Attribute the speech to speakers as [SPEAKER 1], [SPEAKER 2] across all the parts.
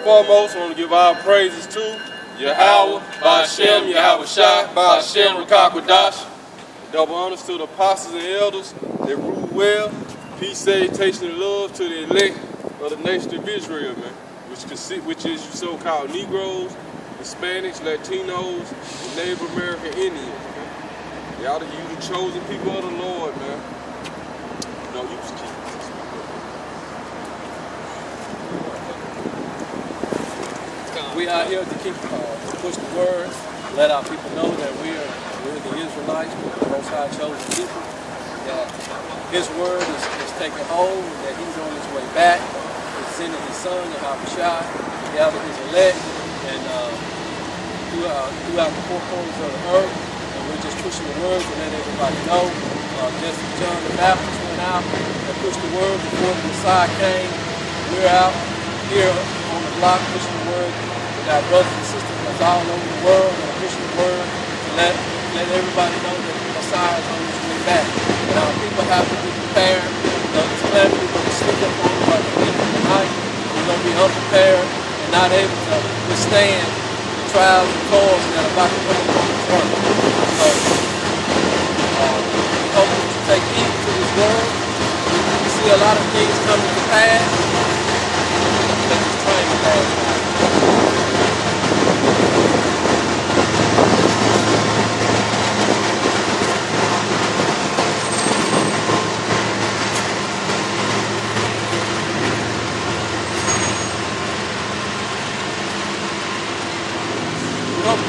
[SPEAKER 1] foremost, I want to give our praises to Yahweh, Ba'ashem, Yahweh Shai, Ba'ashem, Rakakwadash. Double honors to the apostles and elders that rule well. Peace, salutation, and love to the elect of the nation of Israel, man, which is so-called Negroes, Hispanics, Latinos, and Native American Indians, man. Y'all you the chosen people of the Lord, man. No, you just keep
[SPEAKER 2] We are here to keep push the word, let our people know that we're the Israelites, we're the Most High chosen people, that His word is taking hold, that He's on His way back, He's sending His Son, Yahweh Shai, to gather His elect, and throughout the four corners of the earth, and we're just pushing the word to let everybody know. Just as John the Baptist went out and pushed the word before the Messiah came, we're out here on the block pushing the word. We got brothers and sisters that's all over the world that are pushing the word to let everybody know that the Messiah is on his way back. And our people have to be prepared. This planet is going to sneak up on them like a thief in the night. We're going to be unprepared and not able to withstand the trials and toils that are about to come upon this earth. So, we hope that you take heed to this word. We see a lot of things coming to pass. Let this train pass by.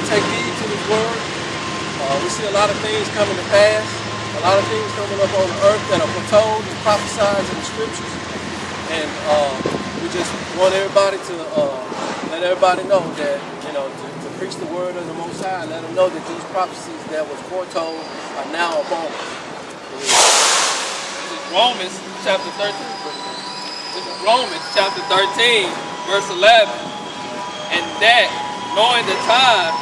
[SPEAKER 2] Take heed to this word. We see a lot of things coming to pass, a lot of things coming up on the earth that are foretold and prophesied in the scriptures. And we just want everybody to let everybody know that, to preach the word of the Most High, and let them know that these prophecies that was foretold are now upon us.
[SPEAKER 3] This is Romans chapter 13. This is Romans chapter 13, verse 11. And that, knowing the time,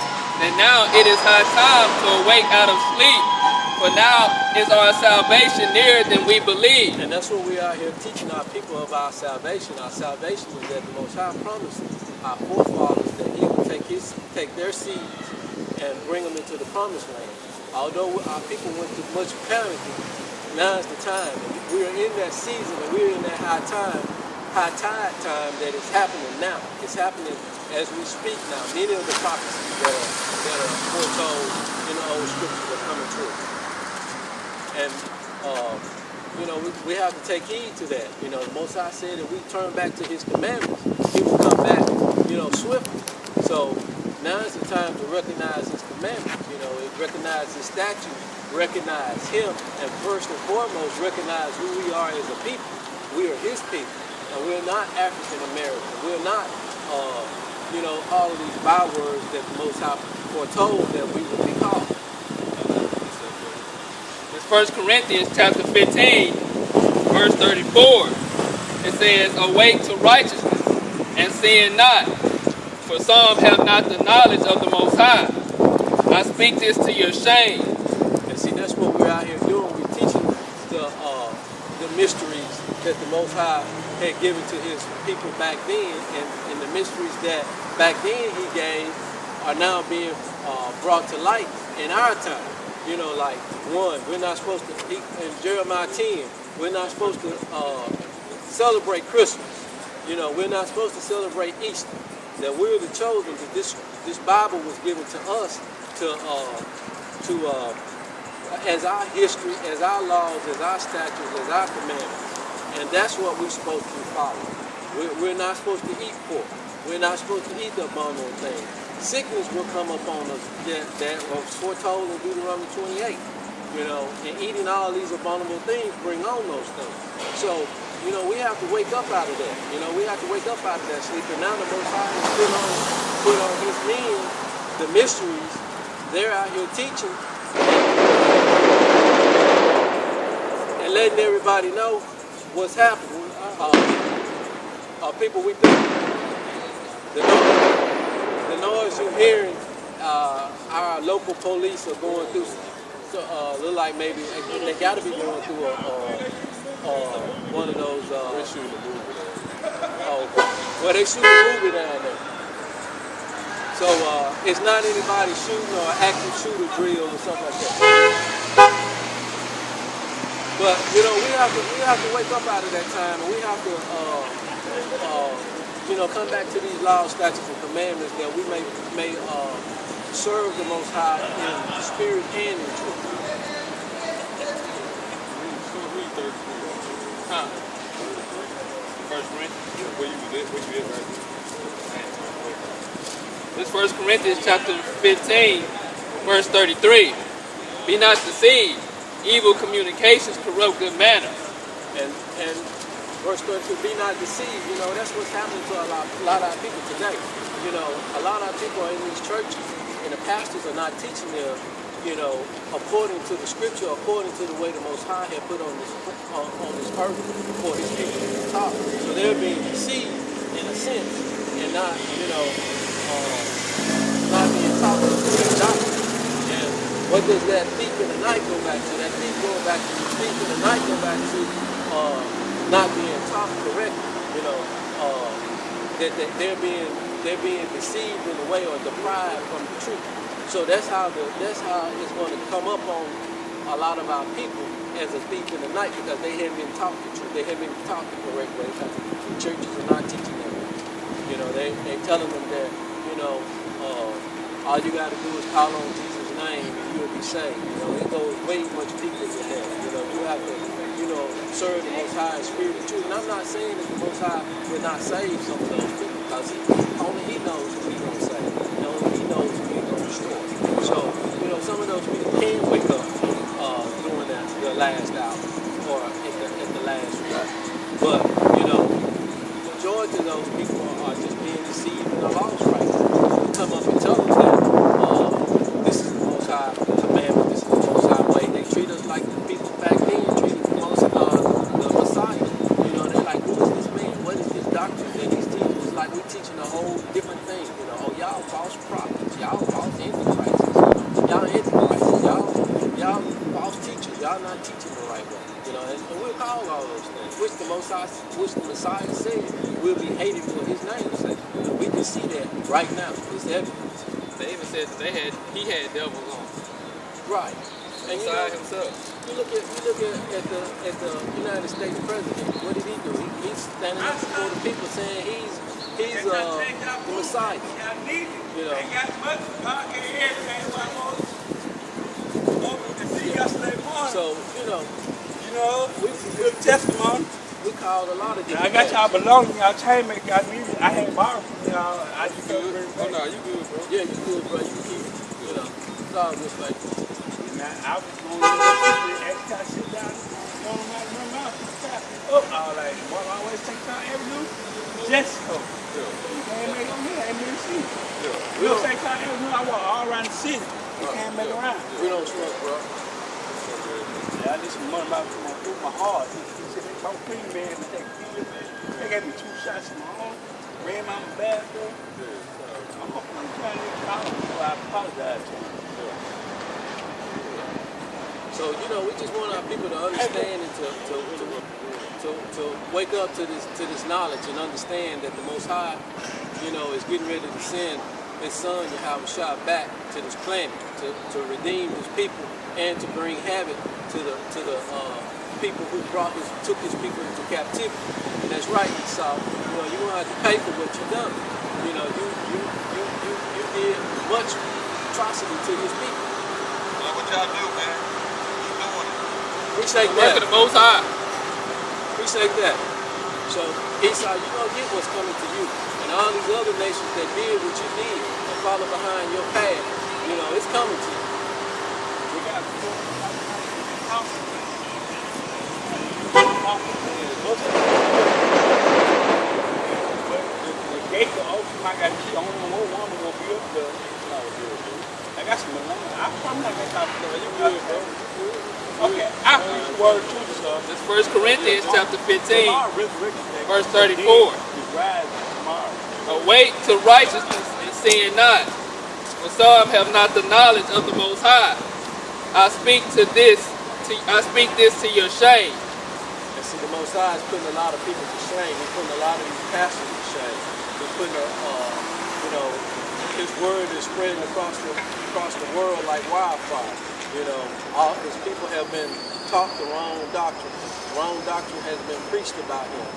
[SPEAKER 3] that now it is high time to awake out of sleep, for now is our salvation nearer than we believe.
[SPEAKER 2] And that's what we are here teaching our people of our salvation. Our salvation is that the Most High promised our forefathers that He would take their seeds and bring them into the promised land. Although our people went through much calamity, now is the time. And we are in that season, and we're in that high tide time that is happening now. It's happening as we speak now. Many of the prophecies that are foretold in the old scriptures are coming true. And, we have to take heed to that. The Most High said if we turn back to His commandments, He will come back, swiftly. So now is the time to recognize His commandments, recognize His statutes, recognize Him, and first and foremost, recognize who we are as a people. We are His people. And we're not African American. We're not, all of these bywords that the Most High foretold that we would be called.
[SPEAKER 3] It's 1 Corinthians chapter 15, verse 34. It says, awake to righteousness, and sin not, for some have not the knowledge of the Most High. I speak this to your shame.
[SPEAKER 2] And see, that's what we're out here doing. We're teaching the mysteries that the Most High had given to His people back then, and the mysteries that back then He gave are now being brought to light in our time. Like one, we're not supposed to eat in Jeremiah 10. We're not supposed to celebrate Christmas. We're not supposed to celebrate Easter. That we're the chosen. That this Bible was given to us as our history, as our laws, as our statutes, as our commandments. And that's what we're supposed to follow. We're not supposed to eat pork. We're not supposed to eat the abominable things. Sickness will come upon us that was foretold in Deuteronomy 28. And eating all these abominable things bring on those things. So, we have to wake up out of that. We have to wake up out of that sleep. And now the Most High has put on His men the mysteries. They're out here teaching and letting everybody know what's happening. People, we think the noise you're hearing, our local police are going through. Look like maybe they got to be going through one of those. Oh, okay. Well, they shoot a movie down there. So it's not anybody shooting or active shooter drill or something like that. But we have to wake up out of that time, and we have to come back to these laws, statutes, and commandments that we may serve the Most High in the spirit and in truth.
[SPEAKER 3] Huh? First Corinthians.
[SPEAKER 1] Where you at right there?
[SPEAKER 3] This 1 Corinthians chapter 15, verse 33. Be not deceived. Evil communications corrupt good manners.
[SPEAKER 2] And verse 32, be not deceived. That's what's happening to a lot of our people today. A lot of our people in these churches, and the pastors are not teaching them, according to the scripture, according to the way the Most High had put on this earth for his people to talk. So they're being deceived in a sense, and not being taught the correct doctrine. And what does that thief in the night go back to? That thief in the night go back to not being taught correctly. That they're being deceived in a way or deprived from the truth. So that's how it's going to come up on a lot of our people as a thief in the night, because they haven't been taught the truth. They haven't been taught the correct way. The churches are not teaching them. They're telling them that all you got to do is call on Jesus' name and you'll be saved. It goes way much deeper than that. You have to serve the Most High in spirit and truth. And I'm not saying that the Most High will not save some of those people, because only He knows who He's going to save. And only He knows who He's going to destroy. So, some of those people can wake up during the last hour or at the last resort. But, the majority of those people are just being deceived and are lost right now. They come up and tell us that this is the Most High commandment, this is the Most High way. They treat us like the people back then treated the Messiah. They're like, who is this man? What is this doctrine that he's teaching? It's like we're teaching a whole different thing. Y'all false prophets, y'all false antichrists, y'all antichrists, y'all false teachers, y'all not teaching the right way. And we'll call all those things, which the Messiah said will be hated for his name's sake. We can see that right now. It's evidence.
[SPEAKER 3] They even said that he had devils on.
[SPEAKER 2] Right. And
[SPEAKER 3] Messiah himself.
[SPEAKER 2] You look at the United States president. What did he do? He's standing up before the people saying he's the Messiah. So
[SPEAKER 4] good testimony.
[SPEAKER 2] we called a lot of different
[SPEAKER 4] I got
[SPEAKER 2] things.
[SPEAKER 4] y'all belonging, y'all chain maker, y'all needed. I had borrowed from y'all. I just
[SPEAKER 1] Good? Oh, no, you good, bro.
[SPEAKER 2] Yeah, you good, bro. You keep it. It's all good, like.
[SPEAKER 4] I was going to every time I sit down, don't remember all like, what I always take time Avenue, Jessica. You can't make it on here, ain't never seen it. We don't take time Avenue, I walk all around the city. You can't make it around.
[SPEAKER 2] We don't smoke, bro.
[SPEAKER 4] Yeah, I need some money through my heart. He said, they told me, man, to take pills, man. They gave me 2 shots in my arm, ran my bathroom. I'm trying to get out, so I apologize to him.
[SPEAKER 2] So, we just want our people to understand and to wake up to this knowledge and understand that the Most High, is getting ready to send his son, Yahweh Shah, back to this planet to redeem his people and to bring havoc to the people who took his people into captivity. And that's right, Esau. You're gonna have to pay for what you've done. You did much atrocity to his people.
[SPEAKER 1] Look what y'all do, man.
[SPEAKER 2] Appreciate
[SPEAKER 3] The work
[SPEAKER 2] that.
[SPEAKER 3] of the Most High.
[SPEAKER 2] Appreciate that. So, Esau, you're going to get what's coming to you. And all these other nations that did what you did and follow behind your path, it's coming to you.
[SPEAKER 4] We got to go the gate to open, I got to see only one woman will be up there. I got some money. I'm not going to talk to you. Good, bro. Okay, I preach the word too, sir.
[SPEAKER 3] This 1 Corinthians chapter 15, verse 34. Awake to righteousness and sin not, for some have not the knowledge of the Most High. I speak this to your shame.
[SPEAKER 2] And see, the Most High is putting a lot of people to shame. He's putting a lot of these pastors to shame. He's putting his word is spreading across the world like wildfire. All his people have been taught the wrong doctrine. The wrong doctrine has been preached about him.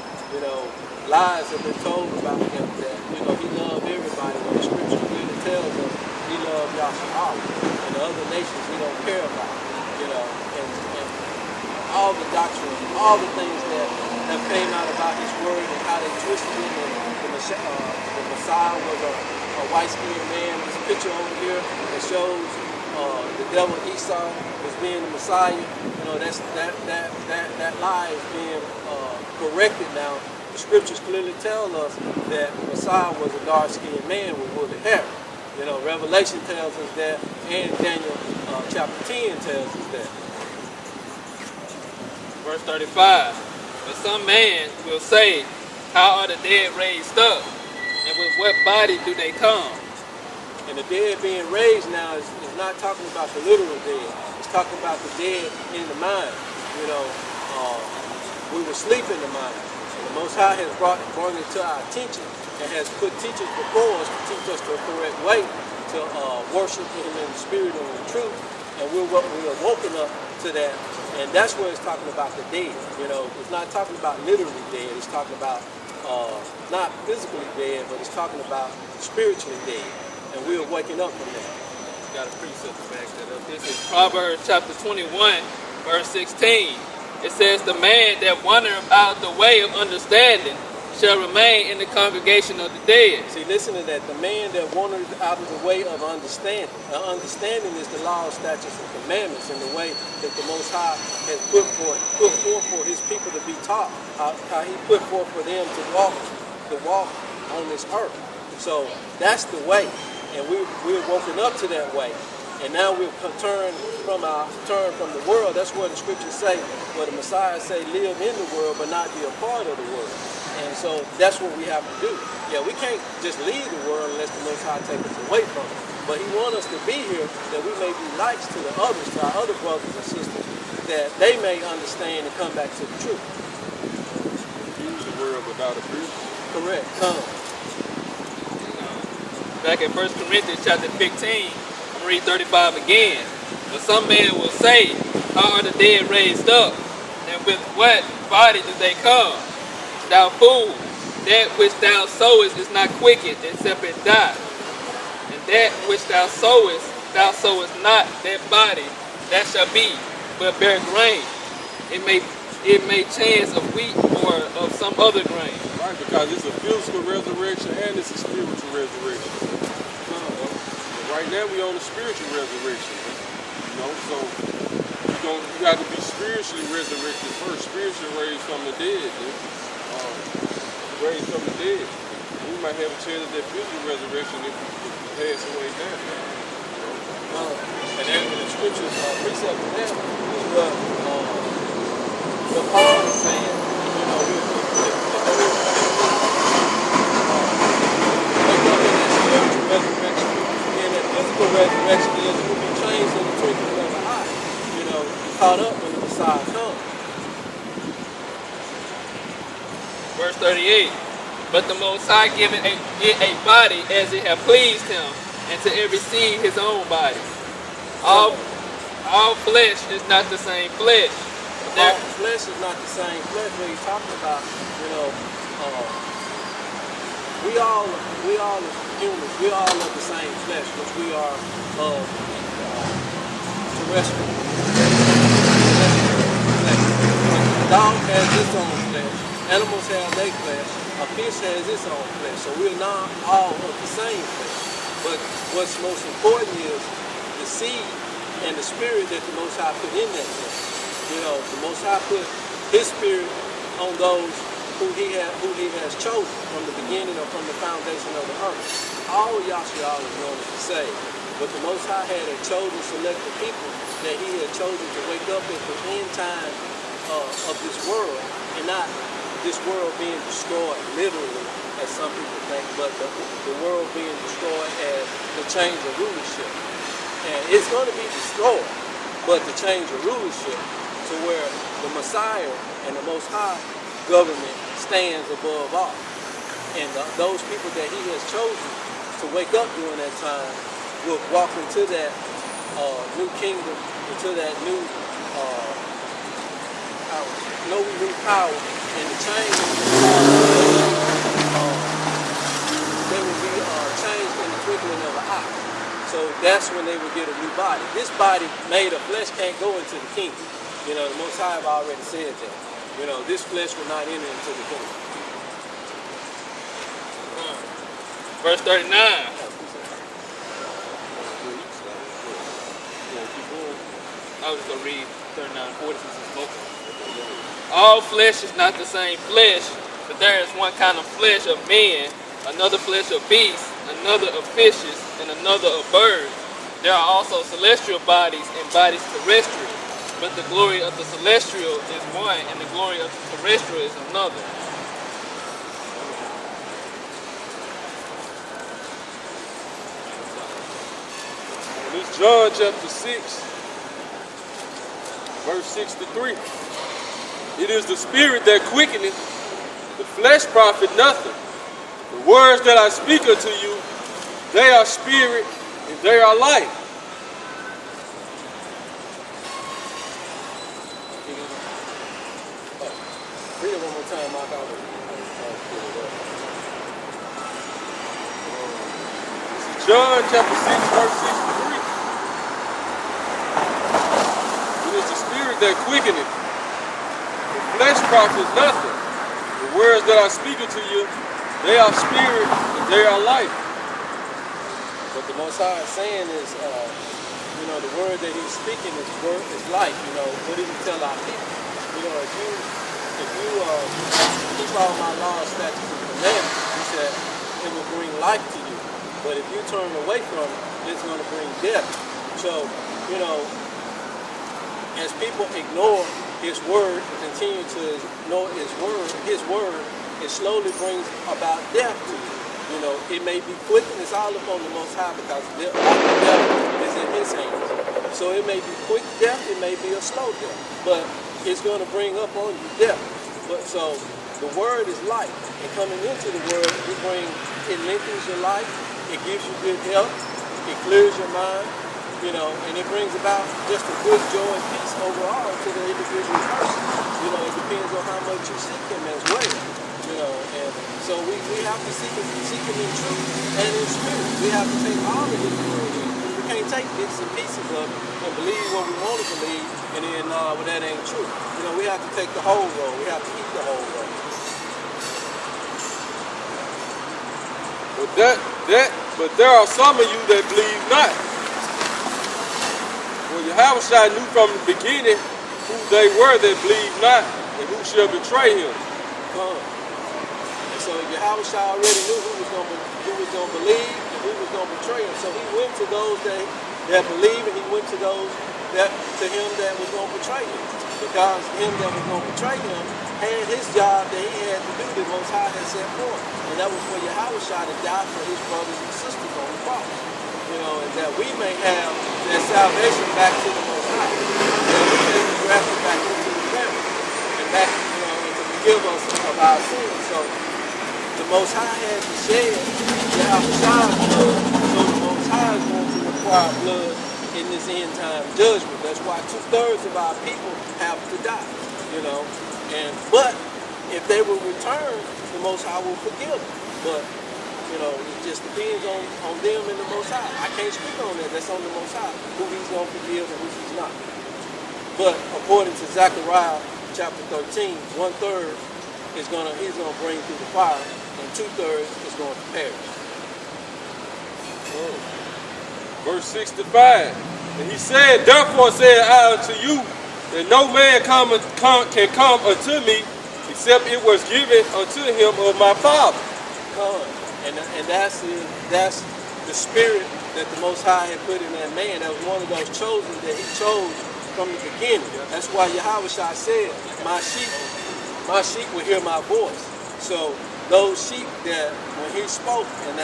[SPEAKER 2] Lies have been told about him that, he loved everybody, when the scripture clearly tells us he loved Yahshua. And the other nations he don't care about, and all the doctrine, all the things that have came out about his word and how they twisted it, and the Messiah was a white-skinned man. This picture over here that shows the devil Esau as being the Messiah. That lie is being corrected now. The scriptures clearly tell us that the Messiah was a dark-skinned man with woolly hair. Revelation tells us that, and Daniel chapter 10 tells us that.
[SPEAKER 3] Verse 35. But some man will say, how are the dead raised up? And with what body do they come?
[SPEAKER 2] And the dead being raised now is not talking about the literal dead. It's talking about the dead in the mind. We were asleep in the mind. And the Most High has brought it to our attention and has put teachers before us to teach us the correct way to worship Him in the spirit and in truth. And we're woken up to that. And that's where it's talking about the dead. It's not talking about literally dead. It's talking about not physically dead, but it's talking about spiritually dead. And we're waking up from that.
[SPEAKER 3] Got a precept to back that up. This is Proverbs chapter 21, verse 16. It says, the man that wandereth out the way of understanding shall remain in the congregation of the dead.
[SPEAKER 2] See, listen to that. The man that wandered out of the way of understanding. Now, understanding is the law, statutes, and commandments, and the way that the Most High has put forth for His people to be taught. How He put forth for them to walk on this earth. So that's the way, and we're woken up to that way. And now we've turned from the world. That's what the scriptures say, where the Messiah say, live in the world, but not be a part of the world. And so that's what we have to do. Yeah, we can't just leave the world unless the Most High take us away from it. But He wants us to be here that we may be lights to the others, to our other brothers and sisters, that they may understand and come back to the truth.
[SPEAKER 1] Use the world without abuse.
[SPEAKER 2] Correct. Come.
[SPEAKER 3] Back in 1 Corinthians chapter 15, I'm read 35 again. But some man will say, how are the dead raised up? And with what body do they come? Thou fool, that which thou sowest is not quickened, except it die. And that which thou sowest not that body, that shall be, but bear grain. It may chance of wheat or of some other grain.
[SPEAKER 1] Right, because it's a physical resurrection and it's a spiritual resurrection. Right now we on the spiritual resurrection. So you got to be spiritually resurrected first, spiritually raised from the dead. Raised from the dead. We might have a chance at that physical resurrection if we pass away now.
[SPEAKER 2] And then the scriptures precept for them is what Paul is saying. Resurrection. And that physical resurrection is we'll be changed in the twinkling of an eye. Caught up when the Messiah comes.
[SPEAKER 3] Verse 38. But the Most High giveth it a body as it hath pleased Him, and to every seed his own body. All flesh is not the same flesh.
[SPEAKER 2] All flesh is not the same flesh. What he's talking about, we all as humans, we all of the same flesh, which we are terrestrial. A dog has its own flesh. Animals have their flesh. A fish has its own flesh. So we're not all of the same flesh. But what's most important is the seed and the spirit that the Most High put in that flesh. The Most High put His spirit on those who He has chosen from the beginning or from the foundation of the earth. All Yahshua was wanted to say, but the Most High had a chosen, selected people that He had chosen to wake up at the end time of this world, and not this world being destroyed literally, as some people think, but the world being destroyed as the change of rulership. And it's going to be destroyed, but the change of rulership to where the Messiah and the Most High government stands above all. And those people that he has chosen to wake up during that time will walk into that new kingdom, into that new power, and the change they will be changed in the twinkling of an eye. So that's when they will get a new body. This body made of flesh can't go into the kingdom. You know, the Most High have already said that. You know, this flesh will not enter into the kingdom.
[SPEAKER 3] Verse 39. I was going to read 39:40 since it's spoken. All flesh is not the same flesh, but there is one kind of flesh of men, another flesh of beasts, another of fishes, and another of birds. There are also celestial bodies and bodies terrestrial, but the glory of the celestial is one, and the glory of the terrestrial is another.
[SPEAKER 1] And it's John chapter 6, verse 63. It is the spirit that quickeneth, the flesh profit nothing. The words that I speak unto you, they are spirit and they are life.
[SPEAKER 2] Read it one more time, Mark.
[SPEAKER 1] This is John chapter 6, verse 63. It is the spirit that quickeneth, the flesh profit nothing. The words that I speak unto you, they are spirit and they are life.
[SPEAKER 2] What the Most High is saying is, you know, the word that he's speaking is life. You know, what did he tell our people? You know, if you keep all my laws, statutes, and commandments, he said, it will bring life to you. But if you turn away from it, it's going to bring death. So, you know, as people ignore his word and continue to ignore his word, it slowly brings about death to you. You know, it may be quick, and it's all upon the Most High because death is in his hands. So it may be quick death, it may be a slow death, but it's going to bring up on you death. But so the word is life, and coming into the word, it lengthens your life, it gives you good health, it clears your mind, you know, and it brings about just a good joy and peace overall to the individual person. You know, it depends on how much you seek him as well. You know, and so we have to seek him in truth and in spirit. We have to take all of his word in. We can't take bits and pieces of it and believe what we want to believe, and then well, that ain't true. You know, we have to take the whole road. We have to eat the whole road.
[SPEAKER 1] But there are some of you that believe not. For Yahushua knew from the beginning who they were that believed not, and who shall betray him.
[SPEAKER 2] So Yahushua already knew who was going to believe and who was going to betray him. So he went to those that believe, and he went to those to him that was going to betray him. Because him that was going to betray him had his job that he had to do that Most High had set forth. And that was for Yahushua to die for his brothers and sisters on the cross. You know, and that we may have that salvation back to the Most High. That we may be grafted back into the family. And back, you know, and to forgive us of our sins. So the Most High had to shed Yahushua's blood, so the Most High is going to require blood in this end time judgment. That's why 2/3 of our people have to die, you know. But if they will return, the Most High will forgive them. But, you know, it just depends on them and the Most High. I can't speak on that. That's on the Most High, who he's going to forgive and who he's not. But according to Zechariah chapter 13, 1/3 he's going to bring through the fire, and 2/3 is going to perish.
[SPEAKER 1] Verse 65. And he said, therefore said I unto you, that no man can come unto me, except it was given unto him of my Father.
[SPEAKER 2] And that's the spirit that the Most High had put in that man. That was one of those chosen that he chose from the beginning. That's why Yahushua said, my sheep will hear my voice. So those sheep that when he spoke, and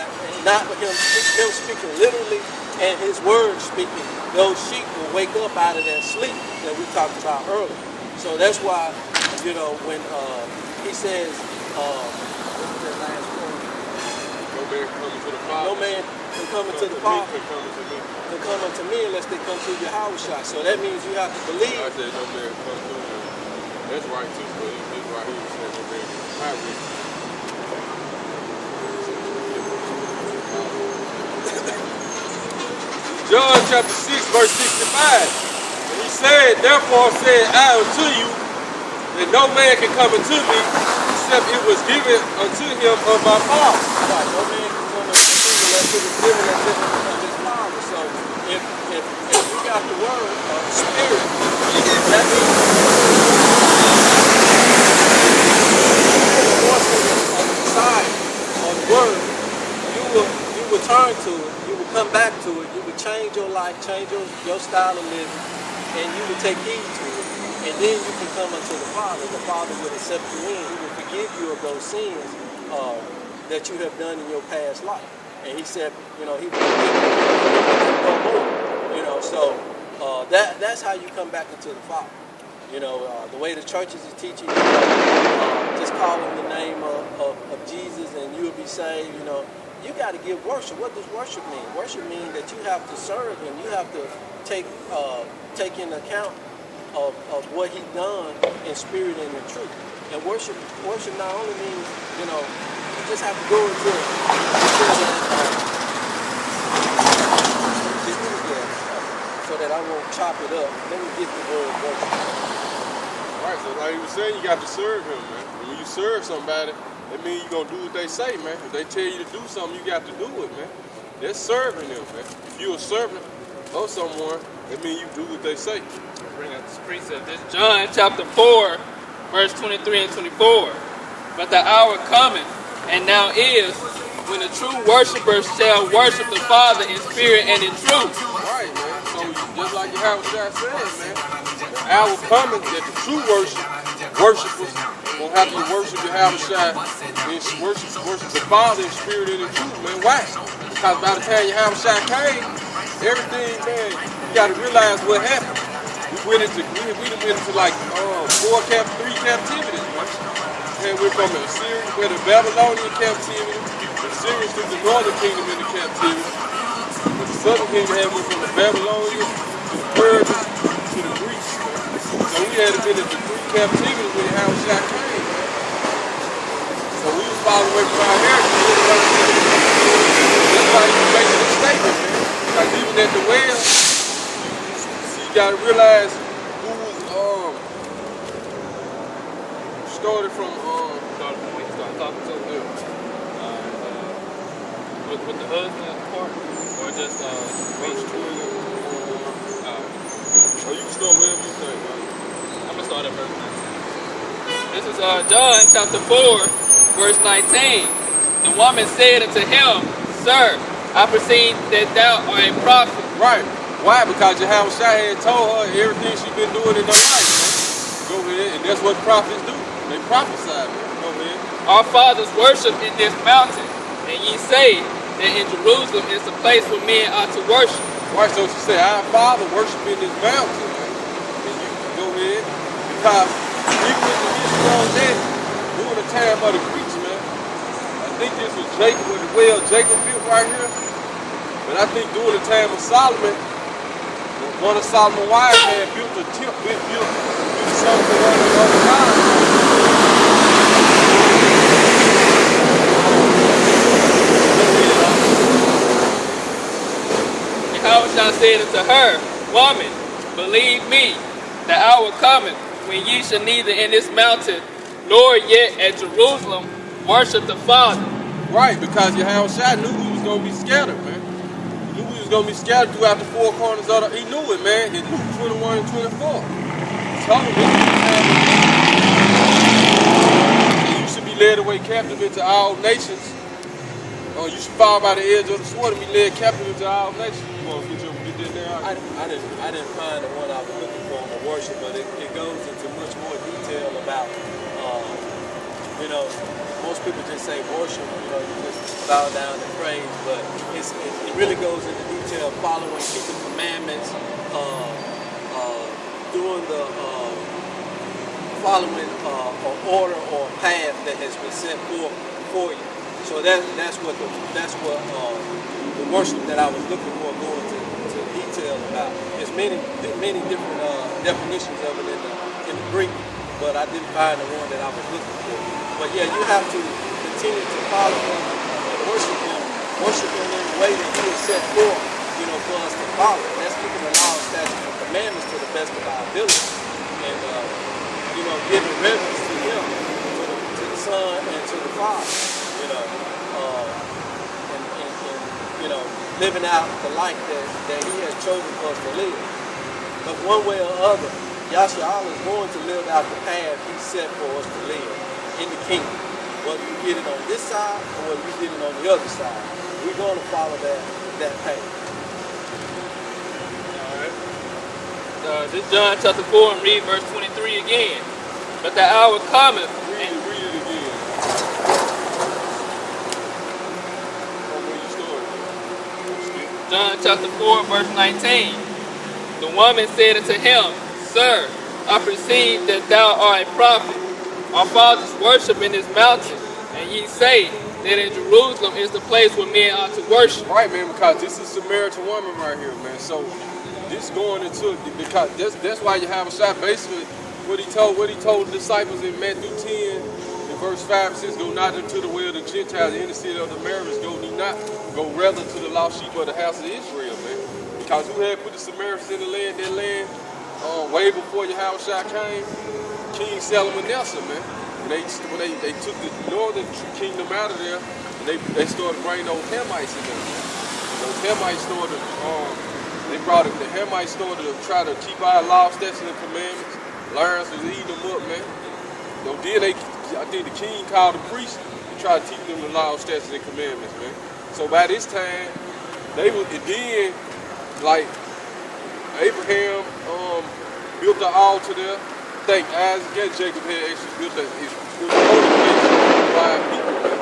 [SPEAKER 2] not with him speaking literally and his word speaking, those sheep will wake up out of that sleep that we talked about earlier. So that's why, you know, when he says, what was that last one?
[SPEAKER 1] No man coming to the Father.
[SPEAKER 2] No man can come into the Father, can come unto me unless they come through Yahushua. So that means you have to believe.
[SPEAKER 1] I said no man come through him. That's right too, but it's right here saying no man not rich. John chapter 6, verse 65. And he said, therefore said I unto you, that no man can come unto me, except it was given unto him of my Father.
[SPEAKER 2] Right, no man can come unto me unless it is given unto him of his Father. So if you got the word of the Spirit, that means of the Messiah, or the word, you will turn to it, you will come back to it, you will change your life, change your style of living, and you will take heed to it. And then you can come unto the Father. The Father will accept you in. He will forgive you of those sins that you have done in your past life. And he said, you know, he will forgive you no more. You know, so that's how you come back into the Father. You know, the way the churches is teaching, just call on the name of Jesus and you'll be saved. You know, you got to give worship. What does worship mean? Worship means that you have to serve Him. You have to take in account of what He done in spirit and in truth. And worship not only means, you know, you just have to go into so that I won't chop it up. Let me get the word worship.
[SPEAKER 1] Right, so like you were saying, you got to serve him, man. And when you serve somebody, that means you're going to do what they say, man. If they tell you to do something, you got to do it, man. They're serving them, man. If you're a servant of someone, that means you do what they say.
[SPEAKER 3] Bring out this precept. This John chapter 4, verse 23 and 24. But the hour cometh, and now is, when the true worshipers shall worship the Father in spirit and in truth.
[SPEAKER 1] Right, man. So just like Yahushua said, man, the hour coming that the true worshipers will have to worship Yahushua and worship the Father in spirit and in truth, man. Why? Because by the time Yahushua came, everything, man, you got to realize what happened. We went into like 3 captivities, man. And we're from Assyria, we're the Babylonian captivity. The Assyrians took the northern kingdom into captivity. But the southern kingdom had went from the Babylonians to the Persians to the Greeks. So we had been into 3 captivities when Yahushua came. So we was following away from our heritage. That's why he was making a statement, man. Like even at the well, you gotta realize who was started from
[SPEAKER 3] when he started talking to him. With the husband part, or just
[SPEAKER 1] verse 20. Or you can start wherever you think, right?
[SPEAKER 3] I'm gonna start at verse 19. This is John chapter 4, verse 19. The woman said unto him, Sir, I perceive that thou art a prophet.
[SPEAKER 1] Right. Why? Because Yahushua had told her everything she's been doing in her life. Man. Go ahead, and that's what prophets do. They prophesy, man. Go ahead.
[SPEAKER 3] Our fathers worship in this mountain, and ye say that in Jerusalem is the place where men ought to worship.
[SPEAKER 1] Right, so she said, our father worship in this mountain, man. And you can go ahead. Because even in the history on that, during the time of the Greeks, man, I think this was Jacob with the well Jacob built right here. But I think during the time of Solomon, one of Solomon's wives had built a temple, built something for one of the other gods.
[SPEAKER 3] Yahushua said unto her, Woman, believe me, the hour cometh when ye shall neither in this mountain nor yet at Jerusalem worship the Father.
[SPEAKER 1] Right, because Yahushua knew we was going to be scattered, man. He knew we was going to be scattered throughout the 4 corners of the... He knew it, man. In Luke 21 and 24. He told him you should be led away captive into all nations. You should fall by the edge of the sword and be led captive into all nations. You want to get that down?
[SPEAKER 2] I didn't find the one I was looking for on worship, but it goes into much more detail about, you know, most people just say worship, you know, you just bow down and praise, but it really goes into detail, following, keeping commandments, doing the following an order or a path that has been set forth for you. So that's what the worship that I was looking for going to detail about. There's many different definitions of it in the Greek, but I didn't find the one that I was looking for. But yeah, you have to continue to follow him and worship him in the way that he has set forth, for us to follow. That's keeping the law, statutes, and commandments to the best of our ability, and giving reverence to him, to the Son, and to the Father. And living out the life that he has chosen for us to live. But one way or other, Yahshua is going to live out the path he set for us to live in the kingdom. Whether you get it on this side or whether you get it on the other side, we're going to follow that path.
[SPEAKER 3] All right. This John chapter 4 and read verse 23 again. But the hour cometh.
[SPEAKER 1] Read it again.
[SPEAKER 3] John chapter 4 verse 19. The woman said unto him, Sir, I perceive that thou art a prophet. Our fathers worship in this mountain, and ye say that in Jerusalem is the place where men ought to worship.
[SPEAKER 1] Right, man, because this is Samaritan woman right here, man. So this going into, because that's why you have a shot. Basically, what he told the disciples in Matthew 10, in verse 5, it says, Go not into the way of the Gentiles, in the city of the Samaritans, go rather to the lost sheep of the house of Israel, man. Because who had put the Samaritans in that land way before Yahushua came? King Salmanasseh, man. And when they took the northern kingdom out of there, and they started bringing those Hamites in there. Those Hamites started, the Hamites started to try to keep our law, statutes, and commandments. Lions was eating them up, man. I think the king called the priest to try to teach them the law, statutes, and commandments, man. So by this time, like Abraham built the altar there. I think Isaac and Jacob had actually built the holy place by people, man.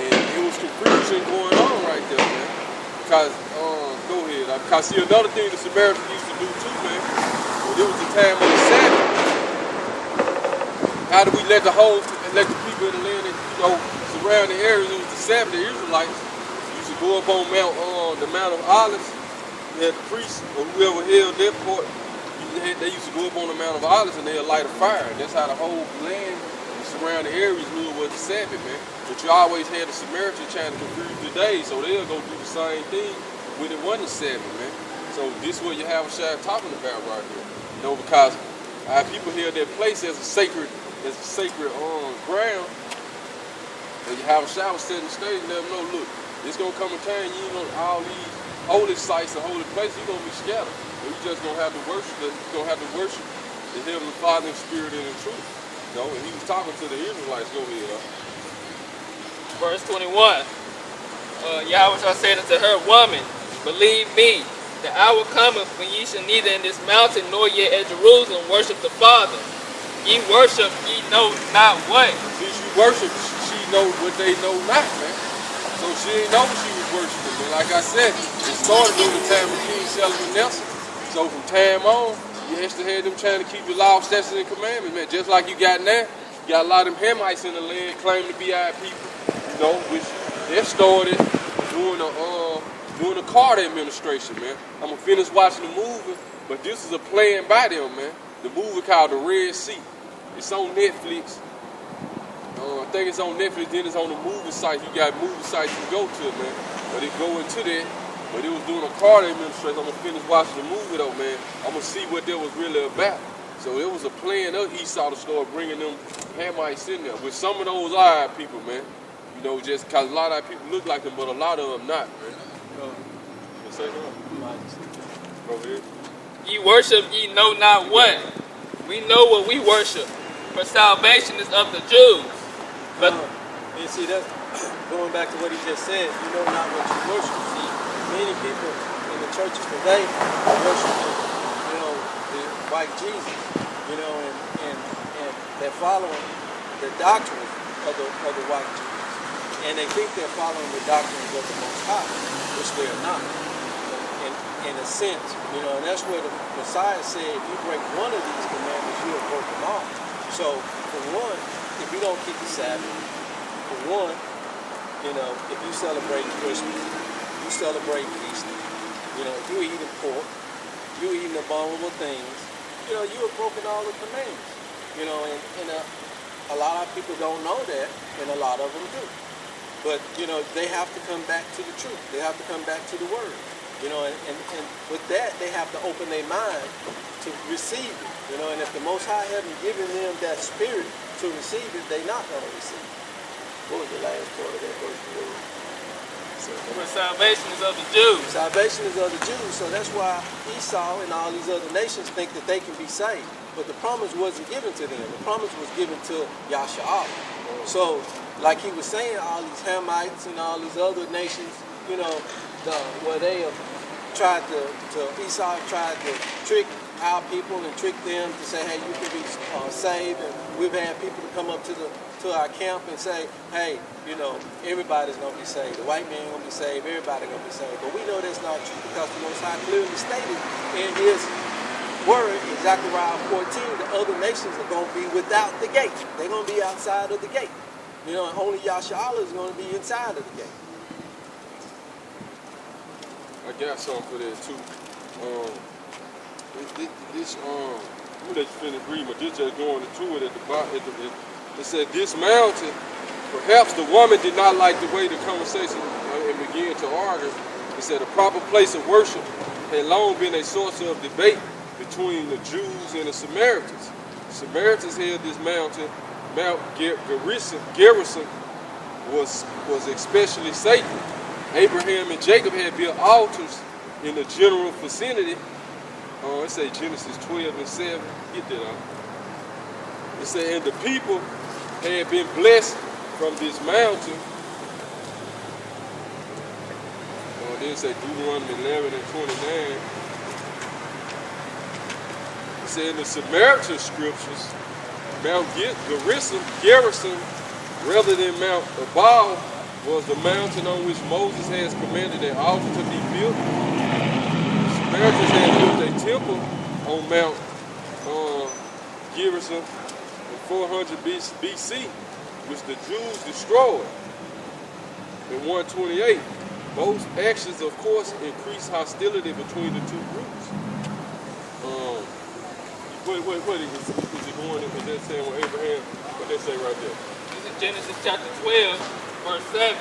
[SPEAKER 1] And it was confusion going on right there, man. Because, go ahead. Because see, another thing the Samaritans used to do too, man, when it was the time of the Sabbath, how do we let the people in the land and, surrounding areas, it was the Sabbath, the Israelites used to go up on the Mount of Olives. You had the priests or whoever held their part. They used to go up on the Mount of Olives and they'd light a fire. That's how the whole land and surrounding areas knew it was the Sabbath, man. But you always had the Samaritan trying to confuse the days, so they'll go do the same thing when it wasn't Sabbath, man. So this is what Yahushua talking about right here. Because our people held that place as a sacred ground. And Yahushua was setting the stage and let them know, look, it's gonna come a time all these holy sites and holy places, you're gonna be scattered. You just gonna have to worship the Heavenly Father in spirit and in truth. And he was talking to the Israelites. Go ahead.
[SPEAKER 3] Verse 21. Yahushua said unto her, Woman, believe me, the hour cometh when ye shall neither in this mountain nor yet at Jerusalem worship the Father. Ye worship, ye know not what.
[SPEAKER 1] Since you worship, she know what they know not, man. So she didn't know what she was worshiping. But like I said, it started during the time of King Salmanasseh. So from time on, you actually had them trying to keep the law, statutes, and commandments, man. Just like you got now, you got a lot of them Hamites in the land claiming to be our people, which they started during the Carter administration, man. I'm gonna finish watching the movie, but this is a plan by them, man. The movie called The Red Sea. It's on Netflix. I think it's on Netflix, then it's on the movie sites. You got movie sites you go to, man. But it go into that. But it was during the Carter administration. I'm going to finish watching the movie, though, man. I'm going to see what that was really about. So it was a plan of Esau to start bringing them Hamites in there. With some of those are our people, man. Just because a lot of our people look like them, but a lot of them not, man. Say go ahead.
[SPEAKER 3] Ye worship, ye know not what. We know what we worship, for salvation is of the Jews. But
[SPEAKER 2] and see, that's going back to what he just said. You know not what you worship. See, many people in the churches today are worshiping, the white Jesus, and they're following the doctrine of the white Jesus, and they think they're following the doctrines of the Most High, which they are not. In a sense, and that's where the Messiah said, if you break one of these commandments, you have broken them all. So, for one, if you don't keep the Sabbath, for one, if you celebrate Christmas, you celebrate Easter, if you eating pork, you eating abominable things, you have broken all the commandments. And a lot of people don't know that, and a lot of them do. But, they have to come back to the truth. They have to come back to the Word. And with that, they have to open their mind to receive it. And if the Most High hasn't given them that spirit to receive it, they're not going to receive it. What was the last part of that verse?
[SPEAKER 3] But salvation is of the Jews.
[SPEAKER 2] Salvation is of the Jews, so that's why Esau and all these other nations think that they can be saved. But the promise wasn't given to them. The promise was given to Yasha'Allah. So, like he was saying, all these Hamites and all these other nations, where they have tried Esau tried to trick our people and trick them to say, hey, you can be saved. And we've had people to come up to our camp and say, hey, everybody's going to be saved. The white man going to be saved. Everybody's going to be saved. But we know that's not true because the Most High clearly stated in his word in Zechariah 14, the other nations are going to be without the gate. They're going to be outside of the gate. And only Yasha'Allah is going to be inside of the gate.
[SPEAKER 1] I got something for that too. Let me let you finish reading, but this just going into it at the bottom. It said, this mountain, perhaps the woman did not like the way the conversation and began to argue. It said, a proper place of worship had long been a source of debate between the Jews and the Samaritans. The Samaritans held this mountain, Mount Gerizim, was especially sacred. Abraham and Jacob had built altars in the general vicinity. It say Genesis 12 and 7. Get that out. It said, and the people had been blessed from this mountain. Then it say Deuteronomy 11 and 29. It said in the Samaritan scriptures, Mount Gerizim, rather than Mount Ebal, was the mountain on which Moses has commanded an altar to be built. The Samaritans had built a temple on Mount Gerizim in 400 BC, which the Jews destroyed. In 128, both actions, of course, increased hostility between the two groups. What is it going in? Is that saying with Abraham? What they say right there?
[SPEAKER 3] This is Genesis chapter 12, verse 7.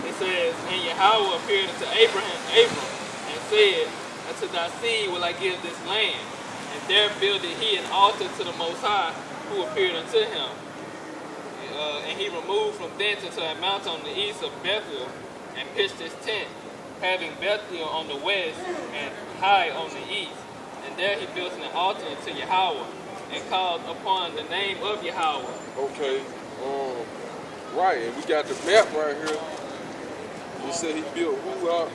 [SPEAKER 3] It says, and Yahweh appeared unto Abram, and said, unto thy seed will I give this land. And there builded he an altar to the Most High, who appeared unto him. And he removed from thence unto a mountain on the east of Bethel, and pitched his tent, having Bethel on the west and Hai on the east. And there he built an altar unto Yahweh, and called upon the name of Yahweh.
[SPEAKER 1] Okay, right, and we got the map right here. It said he built who out?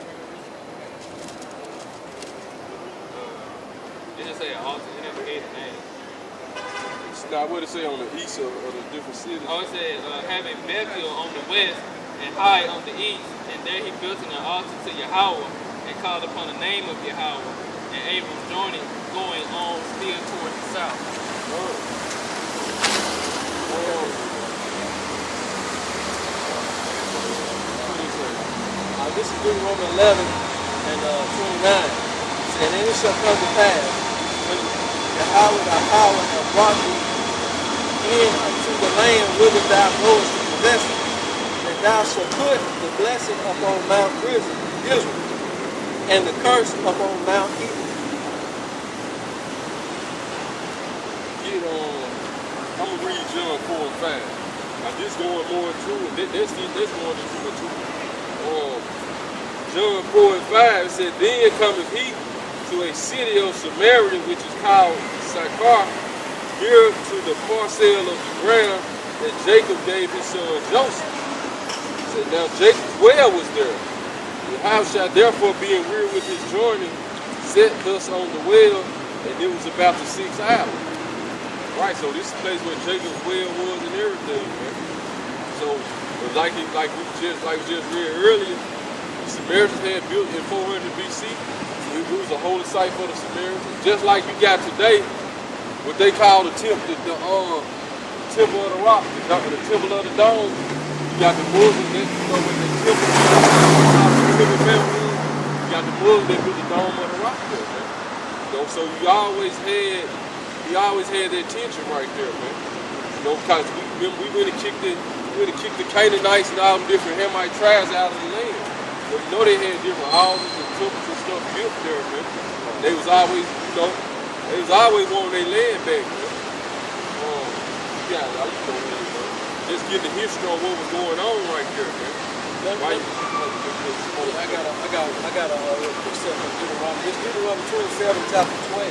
[SPEAKER 3] It just say an altar, it never gave the name.
[SPEAKER 1] It's not what it say on the east of the different cities.
[SPEAKER 3] Oh, it said having Bethel on the west and Hai on the east, and there he built an altar to Yahweh, and called upon the name of Yahweh. And Abram journeyed, going on still toward the south.
[SPEAKER 2] This is Deuteronomy 11 and 29. It said, and it shall come to pass, when Yahweh thy power hath brought thee in unto the land whither thou goest to possess it, that thou shalt put the blessing upon Mount Israel, and the curse upon Mount Edom.
[SPEAKER 1] I'm going to read John 4 and 5. Now this going more into it. This going into it too. John 4 and 5 said, then cometh he to a city of Samaria, which is called Sychar, here to the parcel of the ground that Jacob gave his son Joseph. He said, now Jacob's well was there. The house shall therefore, being weary with his journey, set thus on the well, and it was about the 6th hour. Right, so this is the place where Jacob's well was and everything, man. So, like we just read earlier, the Samaritans had built in 400 BC. So it was a holy site for the Samaritans. Just like you got today, what they call the temple, temple of the rock, the temple of the dome. You got the Muslims that with the temple Babylon. You got the Muslims that built the dome of the rock there, man. So you always had that tension right there, man. Because we really kicked the Canaanites and all them different Hamite tribes out of the land. So they had different houses and temples and stuff built there, man. They was always, wanting their land back, man. Just get the history on what was going on right there, man. Right?
[SPEAKER 2] I got a precept from Deuteronomy. It's Deuteronomy 27, chapter 12.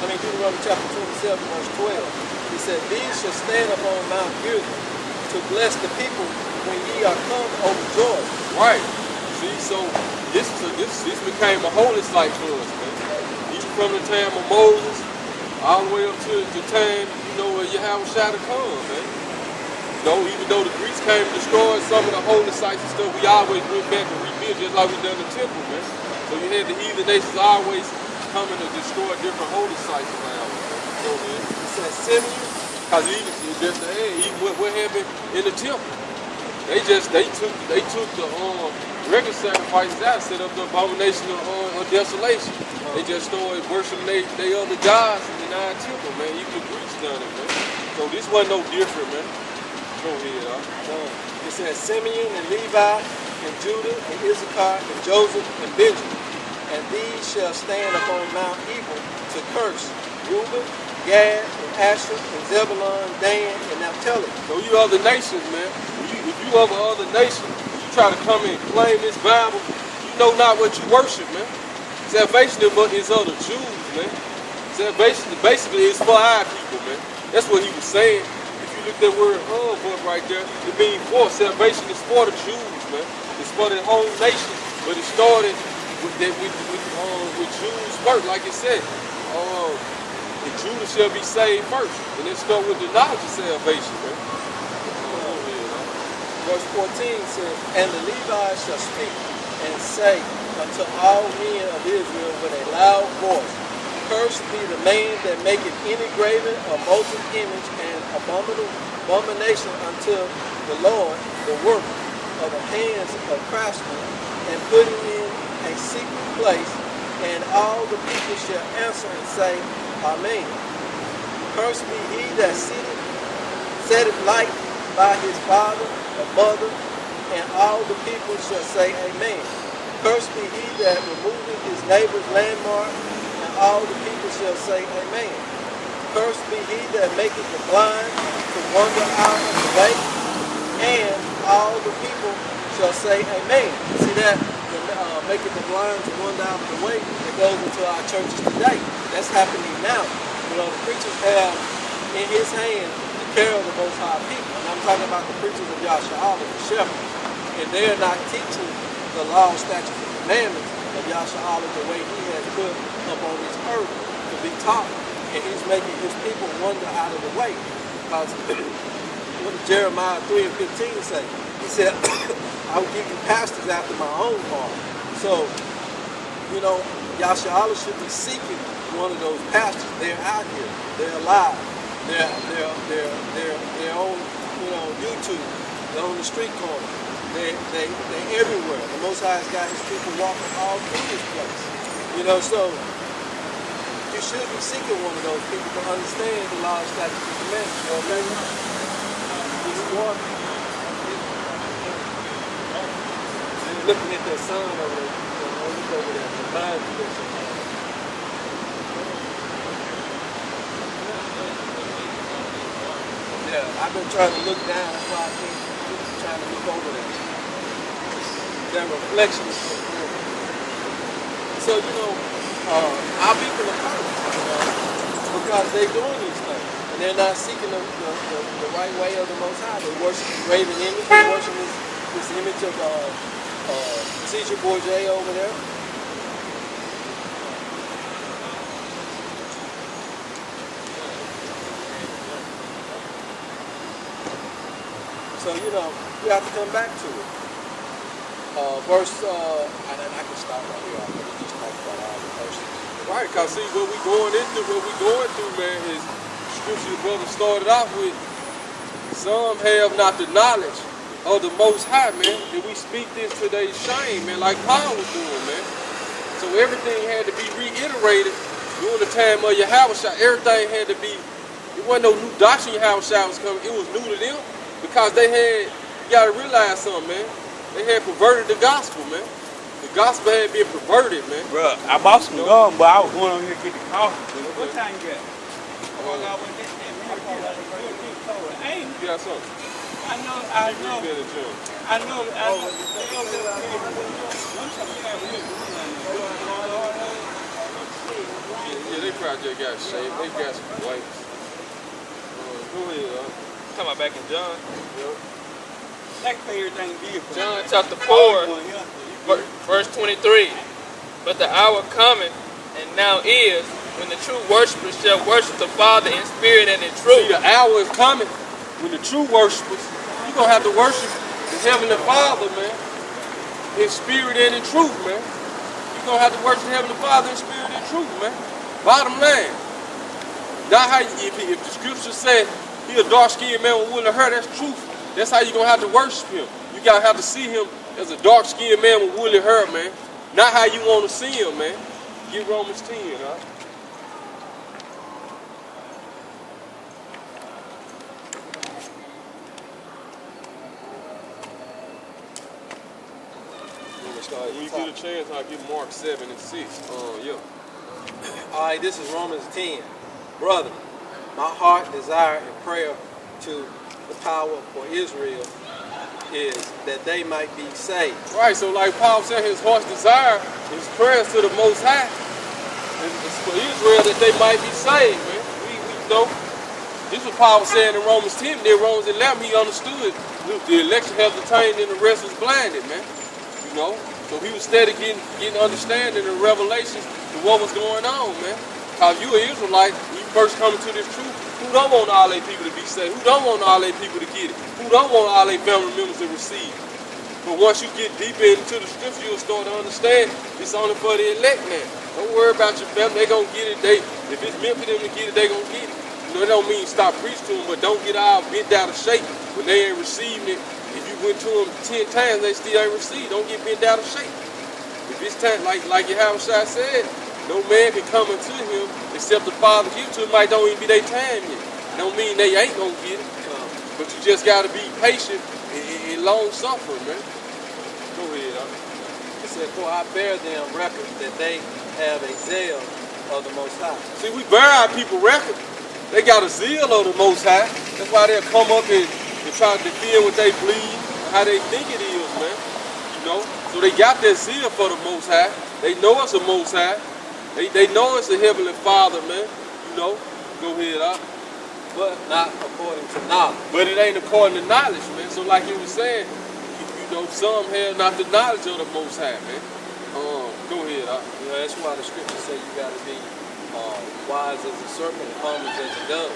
[SPEAKER 2] Deuteronomy chapter 27, verse 12. He said, "These shall stand upon Mount Gilgal to bless the people when ye are come over Jordan."
[SPEAKER 1] Right. See, so this became a holy site for us, man. Even from the time of Moses, all the way up to the time, where Yahweh Shai to come, man. Even though the Greeks came and destroyed some of the holy sites and stuff, we always went back and rebuilt just like we done the temple, man. So you had the heathen nations always coming to destroy different holy sites around, man.
[SPEAKER 2] It says Simeon.
[SPEAKER 1] Because even what happened in the temple, they took the regular sacrifices out, set up the abomination of desolation. They just started worshiping they other gods in the temple, man. Even the Greeks done it, man. So this wasn't no different, man. Go ahead,
[SPEAKER 2] It says Simeon and Levi and Judah and Issachar and Joseph and Benjamin. And these shall stand upon Mount Ebal to curse Reuben, Gad, and Asher, and Zebulun, Dan, and Naphtali.
[SPEAKER 1] So you other nations, man. If you other nations, you try to come and claim this Bible, you know not what you worship, man. Salvation is of the Jews, man. Salvation basically is for our people, man. That's what he was saying. Look at that word up right there. It means for salvation is for the Jews, man. It's for the whole nation. But it started with Jews first, like it said. The Judah shall be saved first. And it started with the knowledge of salvation, man.
[SPEAKER 2] Verse 14 says, "And the Levites shall speak and say unto all men of Israel with a loud voice, Cursed be the man that maketh any graven or molten image and abomination unto the Lord, the work of the hands of craftsmen, and put it in a secret place, and all the people shall answer and say, Amen. Cursed be he that setteth light by his father or mother, and all the people shall say, Amen. Cursed be he that removeth his neighbor's landmark, and all the people shall say, Amen. Cursed be he that maketh the blind to wander out of the way, and all the people shall say, Amen. You see that? Making the blind to wander out of the way that goes into our churches today. That's happening now. The preachers have in his hand the care of the Most High people. And I'm talking about the preachers of Yahshua, the shepherds. And they're not teaching the law, statutes, and commandments of Yahshua the way he has put up on this earth to be taught. And he's making his people wander out of the way. Because what did Jeremiah 3 and 15 say? He said, I will give you pastors after my own heart. So, Yahshua should be seeking one of those pastors. They're out here. They're alive. They're on, YouTube. They're on the street corner. They're everywhere. The Most High has got his people walking all through this place. So you should be seeking one of those people to understand the law, statutes, and commandments. Okay? Looking at that sign over there. Look over there. Remind me of something. Yeah, I've been trying to look down. That's why I can't keep trying to look over there. That reflection is so good. So, our people are hurt, because they're doing these things. And they're not seeking the right way of the Most High. They worship the graven image. They worship this image of Caesar Borgia over there. So, we have to come back to it. And then I can stop right here. I can just talk about all the verses.
[SPEAKER 1] Right, because see, what we going through, man, is scripture the brother started off with. some have not the knowledge of the Most High, man. And we speak this to their shame, man, like Paul was doing, man. So everything had to be reiterated during the time of Yahushua. Everything had to be, it wasn't no new doctrine Yahushua was coming. It was new to them because they had, you got to realize something, man. They had perverted the gospel, man. The gospel had been perverted, man.
[SPEAKER 4] Bro, I bought some gum, but I was going over here to get the coffee. What time you got?
[SPEAKER 1] You got something?
[SPEAKER 4] I know.
[SPEAKER 1] Yeah, they probably just got shaved. They got some whites. Go ahead,
[SPEAKER 3] Talking about back in John.
[SPEAKER 4] That everything beautiful.
[SPEAKER 3] John chapter 4, verse 23. But the hour cometh, and now is, when the true worshipers shall worship the Father in spirit and in truth.
[SPEAKER 1] See, the hour is coming when the true worshipers, you're going to have to worship the Heavenly Father, man, in spirit and in truth, man. You're going to have to worship the Heavenly Father in spirit and truth, man. Bottom line. Not how you, if the scripture said he a dark-skinned man with woolly hair, that's truth. That's how you're going to have to worship him. You got to have to see him as a dark-skinned man with woolly hair, man. Not how you want to see him, man. Get Romans 10, huh? When you get a chance, I'll give Mark 7 and 6. Yeah.
[SPEAKER 2] All right, this is Romans 10. Brother, my heart, desire, and prayer to the power for Israel is that they might be saved.
[SPEAKER 1] Right, so like Paul said, his heart's desire, his prayers to the Most High, is for Israel that they might be saved, man. We know. This is what Paul was saying in Romans 10. Then Romans 11, he understood the election has attained and the rest was blinded, man. You know? So he was steady getting understanding and revelations to what was going on, man. Because you an Israelite, when you first come into this truth, who don't want all their people to be saved? Who don't want all their people to get it? Who don't want all their family members to receive it? But once you get deeper into the scripture, you'll start to understand it's only for the elect, man. Don't worry about your family. They gonna get it. If it's meant for them to get it, they gonna get it. You know, it don't mean stop preaching to them, but don't get all bent out of shape when they ain't receiving it. If you went to them 10 times, they still ain't received. Don't get bent out of shape. If it's time, like Yahushua said, no man can come unto him except the Father give to him. Might don't even be their time yet. Don't mean they ain't gonna get it. But you just gotta be patient and long suffering, man. Go ahead.
[SPEAKER 2] It said, for I bear them record that they have a zeal of the Most High.
[SPEAKER 1] See, we bear our people record. They got a zeal of the Most High. That's why they'll come up and try to defend what they believe, how they think it is, man. You know? So they got that zeal for the Most High. They know it's the Most High. They know it's the Heavenly Father, man. You know? Go ahead,
[SPEAKER 2] But not according to knowledge.
[SPEAKER 1] But it ain't according to knowledge, man. So like you were saying, you know, some have not the knowledge of the Most High, man. Go ahead,
[SPEAKER 2] You know, that's why the scriptures say you got to be wise as a serpent and harmless as a dove.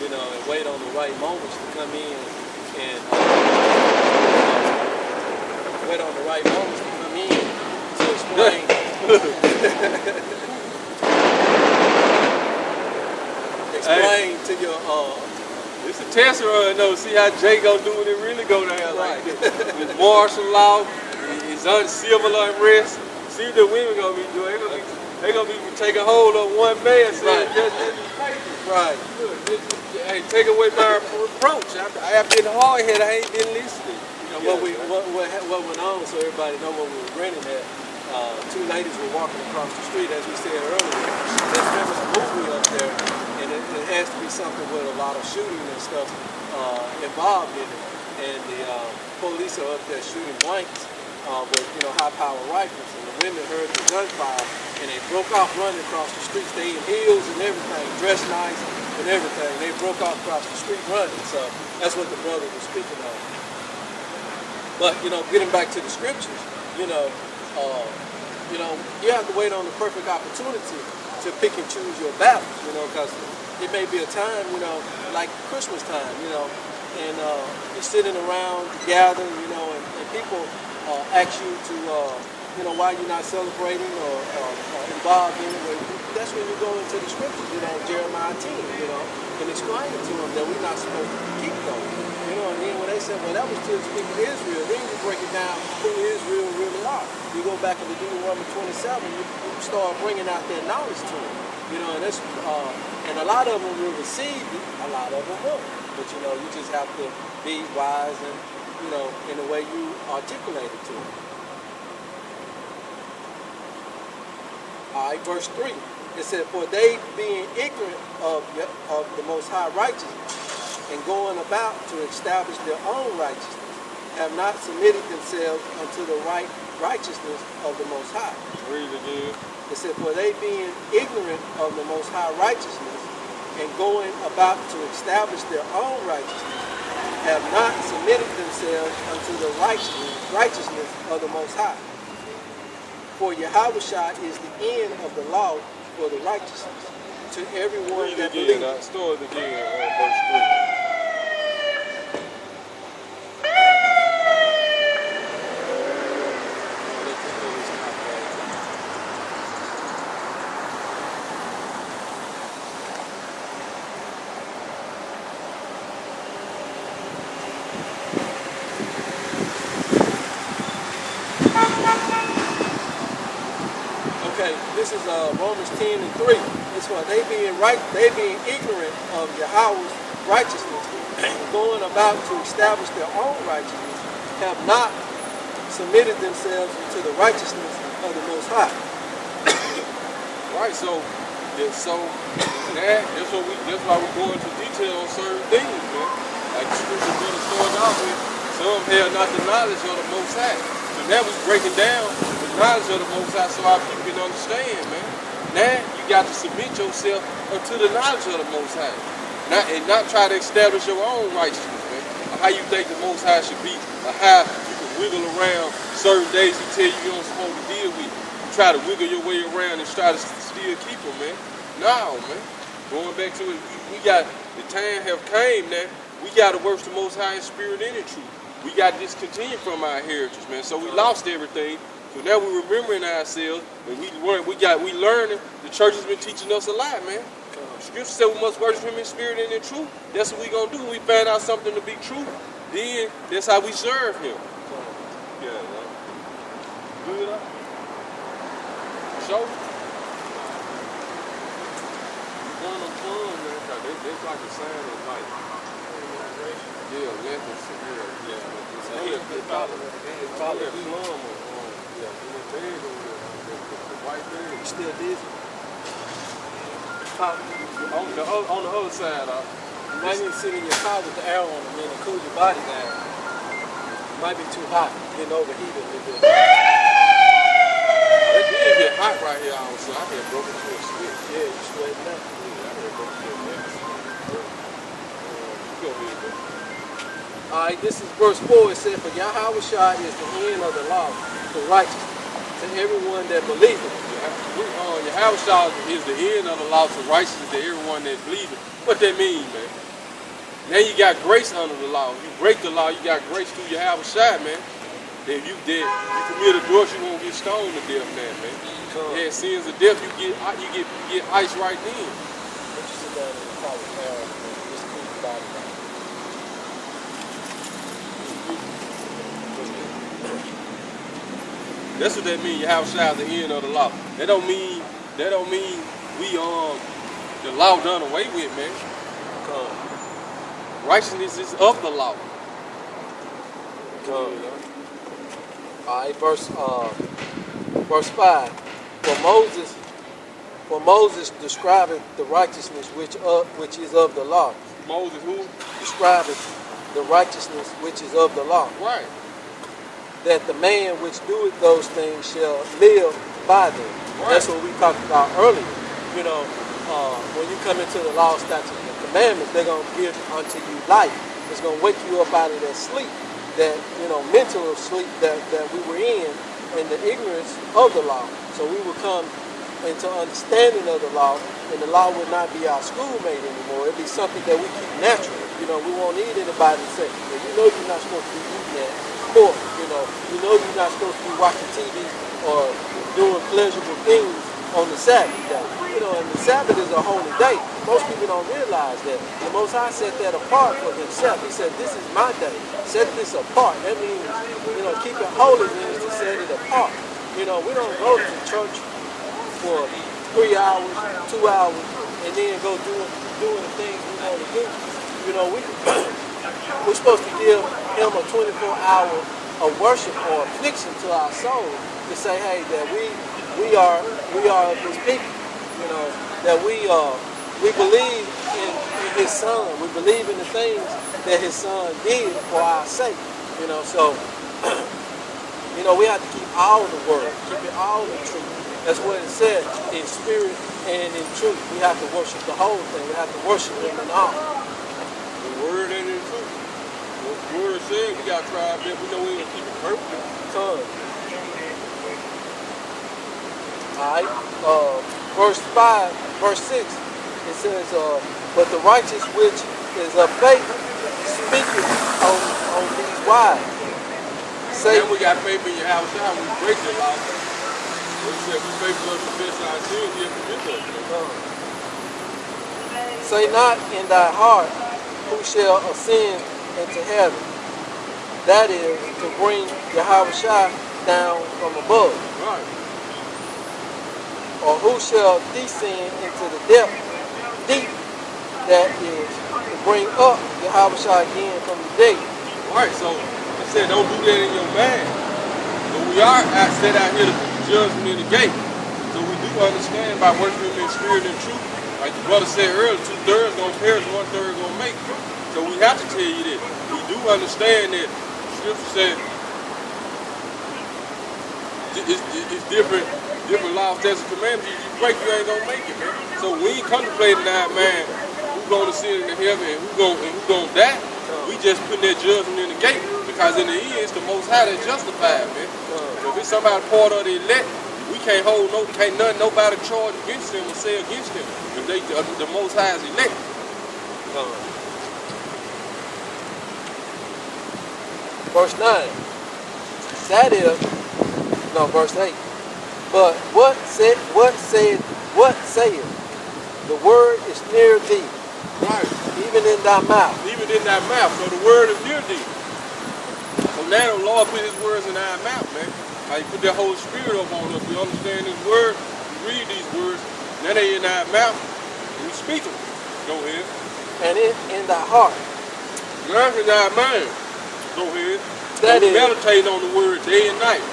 [SPEAKER 2] You know, and wait on the right moments to come in and wait on the right moments to come in to explain. Explain to your
[SPEAKER 1] it's a test run, though. See how Jay gonna do when it really go down like this. With martial law, his uncivil unrest. See what the women gonna be doing. They gonna be taking hold of one man saying,
[SPEAKER 2] right.
[SPEAKER 1] Hey, take away my reproach. I've been hard headed. I ain't been listening.
[SPEAKER 2] You know, what went on, so everybody know what we were renting at. Two ladies were walking across the street, as we said earlier. There was a movie up there, and it has to be something with a lot of shooting and stuff involved in it. And the police are up there shooting blanks with high-power rifles. And the women heard the gunfire, and they broke off running across the streets. They in heels and everything, dressed nice and everything. They broke off across the street running. So that's what the brother was speaking of. But getting back to the scriptures, you have to wait on the perfect opportunity to pick and choose your battles, because it may be a time, like Christmas time, and you're sitting around, gathering, and people ask you to, why you're not celebrating or involved in it. That's when you go into the scriptures, Jeremiah 10, and explain to them that we're not supposed to keep those. said, well, that was to the people of Israel. Then you break it down who Israel really are. You go back into Deuteronomy 27, you start bringing out that knowledge to them. You know, and that's and a lot of them will receive it, a lot of them won't. But you know, you just have to be wise and, you know, in the way you articulate it to them. All right, verse 3. It said, for they being ignorant of the Most High righteousness and going about to establish their own righteousness, have not submitted themselves unto the righteousness of the Most High.
[SPEAKER 1] Read it again.
[SPEAKER 2] It said, for they being ignorant of the Most High righteousness and going about to establish their own righteousness, have not submitted themselves unto the righteousness of the Most High. For Yahushua is the end of the law for the righteousness to everyone
[SPEAKER 1] Read
[SPEAKER 2] that
[SPEAKER 1] again.
[SPEAKER 2] believes.
[SPEAKER 1] Start again on verse 3.
[SPEAKER 2] Okay, this is Romans 10 and 3. It's for they being ignorant of Yahweh's righteousness, going about to establish their own righteousness, have not submitted themselves to the righteousness of the Most High.
[SPEAKER 1] Right, so that's why we go into detail on certain things, man. Like the scripture brother started off with, some have not the knowledge of the Most High. So that was breaking down the knowledge of the Most High so our people can understand, man. Now you got to submit yourself unto the knowledge of the Most High. Not try to establish your own righteousness, man. Or how you think the Most High should be, or how you can wiggle around certain days he tell you don't supposed to deal with. You try to wiggle your way around and try to still keep them, man. No, man. Going back to it, we got, the time have came now. We got to worship the Most High in spirit and in truth. We got to discontinue from our heritage, man. So we lost everything. So now we're remembering ourselves, and we learning. The church has been teaching us a lot, man. Scripture said we must worship him in spirit and in truth. That's what we're going to do. When we find out something to be true, then that's how we serve him. Yeah, man. Good up. Show. Fun, man. That's like a sign of life. Yeah, lettuce. Yeah. It's probably plum or the bag over there. The white bag.
[SPEAKER 2] You still dizzy?
[SPEAKER 1] On the other side,
[SPEAKER 2] You might need to sit in your car with the air on and then cool your body down. It might be too hot, getting overheated a little bit.
[SPEAKER 1] It did get hot right here, I had broken to a sweat.
[SPEAKER 2] Yeah, you sweating up.
[SPEAKER 1] Yeah, I had broken to a sweat. Go ahead, bro.
[SPEAKER 2] All right, this is verse 4. It said, for Yahushua is the end of the law for righteousness to everyone that believeth.
[SPEAKER 1] Yahushua is the end of the law for righteousness to everyone that believes. What that mean, man? Now you got grace under the law. You break the law, you got grace through Yahushua, man. Then you commit adultery, you won't get stoned to death, man. Yeah, sins of death, you get ice right then.
[SPEAKER 2] What you sit down in the car with the air on and just cool your body down.
[SPEAKER 1] That's what that means. Yahushua is the end of the law. That don't mean we the law done away with, man. Righteousness is of the law.
[SPEAKER 2] All right, verse 5. For Moses describeth the righteousness which is of the law.
[SPEAKER 1] Moses who?
[SPEAKER 2] Describeth the righteousness which is of the law.
[SPEAKER 1] Right.
[SPEAKER 2] That the man which doeth those things shall live by them.
[SPEAKER 1] Right.
[SPEAKER 2] That's what we talked about earlier. You know, when you come into the law, statutes, and commandments, they're going to give unto you life. It's going to wake you up out of that sleep, that, you know, mental sleep that we were in the ignorance of the law. So we will come into understanding of the law, and the law would not be our schoolmate anymore. It'd be something that we keep naturally. You know, we won't need anybody to say, well, you know you're not supposed to be eating that pork. You know you're not supposed to be watching TV or doing pleasurable things on the Sabbath day. You know, and the Sabbath is a holy day. most people don't realize that the Most High set that apart for himself. He said, this is my day. Set this apart. That means, keep it holy means to set it apart. We don't go to church for 3 hours, 2 hours, and then go doing the things we want to do. We're supposed to give him a 24-hour of worship or affliction to our soul to say, hey, that we are of his people. That we believe in his son. We believe in the things that his son did for our sake. So we have to keep all the word, keep it all in truth. That's what it said, in spirit and in truth. We have to worship the whole thing. We have to worship him in all.
[SPEAKER 1] The word and in truth. What the word said, we got to try our best. We know we ain't gonna keep it perfect.
[SPEAKER 2] Alright, verse 6, it says, but the righteous which is of faith speaketh on these wise. Say,
[SPEAKER 1] and we got faith in your house, how we break the law. We said we faithful to confess our sins, he'll forgive us.
[SPEAKER 2] Say not in thy heart, who shall ascend into heaven. That is to bring Yahweh down from above.
[SPEAKER 1] Right.
[SPEAKER 2] Or who shall descend into the depth deep, that is to bring up Yahweh again from the dead.
[SPEAKER 1] Right, so I said don't do that in your mind. But we are set out here to put the judgment in the gate. So we do understand by working in spirit and truth. Like the brother said earlier, 2/3 gonna perish, 1/3 gonna make it. So we have to tell you that. We do understand that the scripture said it's different laws, statutes, and commandments. If you break, you ain't gonna make it, man. So we ain't contemplating that, man, who's gonna sit in the heaven and who's gonna die. We just putting that judgment in the gate, because in the end it's the Most High that justified, man. If it's somebody part of the elect, we can't nobody charge against them or say against them if they the Most High is elect.
[SPEAKER 2] Verse 9. That is, verse 8. But what saith? The word is near thee,
[SPEAKER 1] Right.
[SPEAKER 2] even in thy mouth.
[SPEAKER 1] Even in thy mouth. So the word is near thee. So now the Lord put his words in our mouth, man. How he put that Holy Spirit up on us. We understand his word, we read these words, now they in our mouth, and we speak them. Go ahead.
[SPEAKER 2] And in thy heart.
[SPEAKER 1] Now in our mind. Go ahead.
[SPEAKER 2] That
[SPEAKER 1] so we
[SPEAKER 2] is,
[SPEAKER 1] meditate on the word day and night.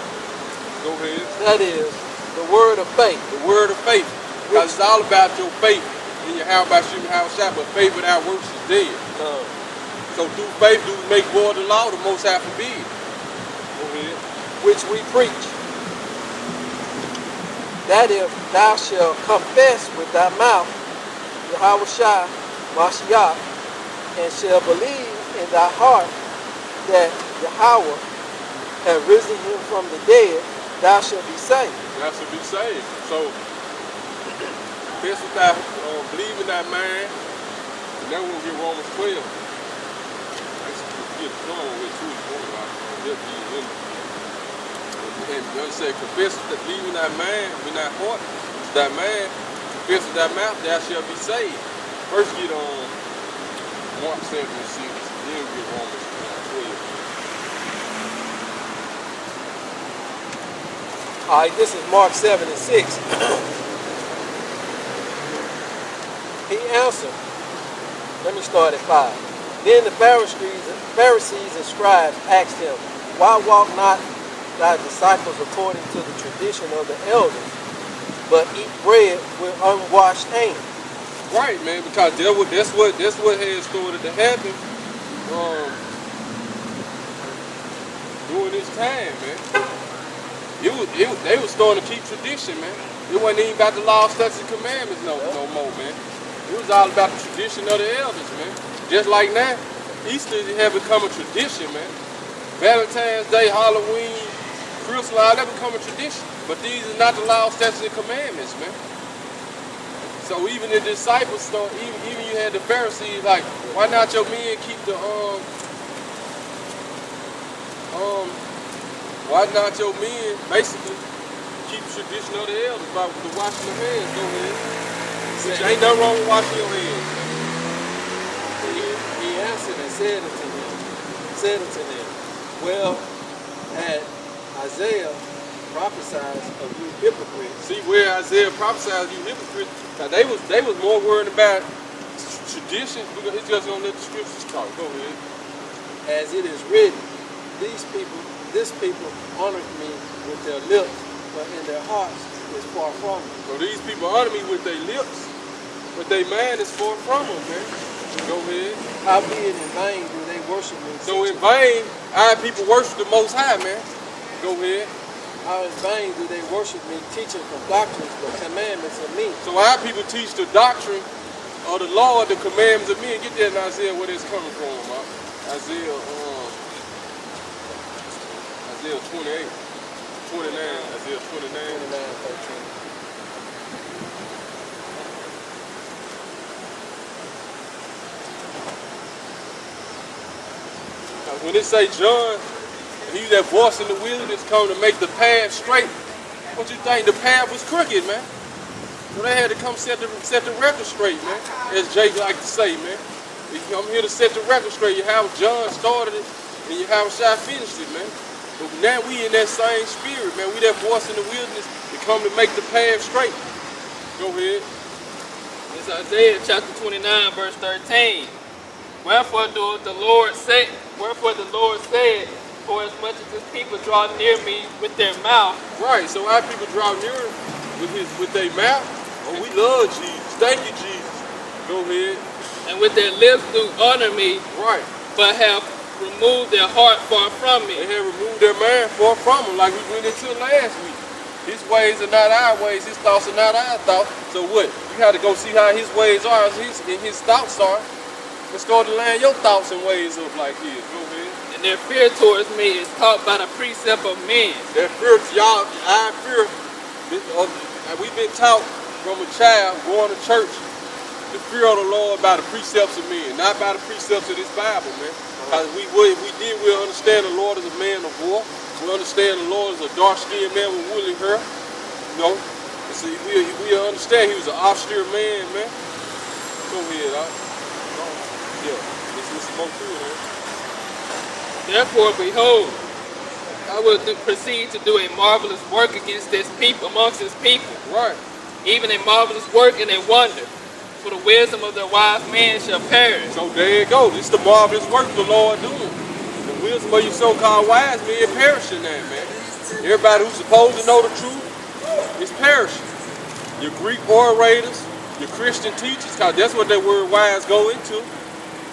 [SPEAKER 1] Go ahead.
[SPEAKER 2] That is the word of faith.
[SPEAKER 1] The word of faith. Because it's all about your faith in your how about you how shot, but faith without works is dead. So through faith do we make void the law, the Most High forbid. Go ahead.
[SPEAKER 2] Which we preach. That if thou shalt confess with thy mouth Yahweh Shai, Mashiach, and shall believe in thy heart that Yahweh have risen him from the dead, thou shalt be saved.
[SPEAKER 1] Thou shalt be saved. So, confess with thy, believe in thy mind, and then we'll get Romans 12. Let's get going with you. And you say, confess with believe in thy mind, in thy heart, with thy mind, confess with thy mouth, thou shalt be saved. First get on Mark 7 and 6, then we get Romans 12.
[SPEAKER 2] All right, this is Mark 7 and 6. He answered, let me start at 5. Then the Pharisees and scribes asked him, why walk not thy disciples according to the tradition of the elders, but eat bread with unwashed hands?
[SPEAKER 1] Right, man, because that's what had started to happen during this time, man. They was starting to keep tradition, man. It wasn't even about the law, statutes, and commandments no more, man. It was all about the tradition of the elders, man. Just like now, Easter had become a tradition, man. Valentine's Day, Halloween, Christmas, all that become a tradition. But these are not the law, statutes, and commandments, man. So even the disciples even you had the Pharisees like, why not your men keep the why not your men basically keep the tradition of the elders by the washing of hands? Go ahead. Which ain't nothing wrong with washing your hands.
[SPEAKER 2] He answered and said unto them, well, had Isaiah prophesied of you hypocrites.
[SPEAKER 1] See where Isaiah prophesied you hypocrites. Now they was more worried about tradition. He's just gonna let the scriptures talk. Go ahead.
[SPEAKER 2] As it is written, this people honored me with their lips, but in their hearts is far from me.
[SPEAKER 1] So these people honor me with their lips, but their mind is far from them, man. Go ahead.
[SPEAKER 2] Howbeit in vain do they worship me.
[SPEAKER 1] So in vain, our people worship the Most High, man. Go ahead.
[SPEAKER 2] How in vain do they worship me, teaching from doctrines the commandments of me.
[SPEAKER 1] So our people teach the doctrine of the law, the commandments of men. Get that in Isaiah where it's coming from, man. Isaiah 28, 29, Isaiah 29.
[SPEAKER 2] 29:13.
[SPEAKER 1] When it say John, he that voice in the wilderness come to make the path straight. What you think? The path was crooked, man. So they had to come set the record straight, man. As Jake like to say, man. I'm here to set the record straight. You have John started it, and you have Shai finished it, man. But now we in that same spirit, man. We that voice in the wilderness to come to make the path straight. Go ahead.
[SPEAKER 3] It's Isaiah chapter 29, verse 13. Wherefore the Lord said, for as much as his people draw near me with their mouth.
[SPEAKER 1] Right, so our people draw near with their mouth. Oh, we love Jesus. Thank you, Jesus. Go ahead.
[SPEAKER 3] And with their lips do honor me,
[SPEAKER 1] Right.
[SPEAKER 3] but have removed their heart far from me.
[SPEAKER 1] They have removed their mind far from him, like we went into last week. His ways are not our ways. His thoughts are not our thoughts. So what? You have to go see how his ways are and his thoughts are. Let's go to line your thoughts and ways up like his. Go ahead.
[SPEAKER 3] And their fear towards me is taught by the precept of men.
[SPEAKER 1] That fear, y'all, our fear, we've been taught from a child going to church, the fear of the Lord by the precepts of men, not by the precepts of this Bible, man. Because we'll understand the Lord is a man of war. We understand the Lord is a dark-skinned man with woolly hair. You know, see, we understand he was an austere man, man. Go ahead, yeah, let's listen more to it, man.
[SPEAKER 3] Therefore, behold, I will proceed to do a marvelous work against this people, amongst his people.
[SPEAKER 1] Right.
[SPEAKER 3] Even a marvelous work and a wonder. For the wisdom of the wise man shall perish.
[SPEAKER 1] So there you go. This is the marvelous work the Lord doing. The wisdom of your so-called wise men perishing now, man. Everybody who's supposed to know the truth is perishing. Your Greek orators, your Christian teachers, because that's what that word wise go into.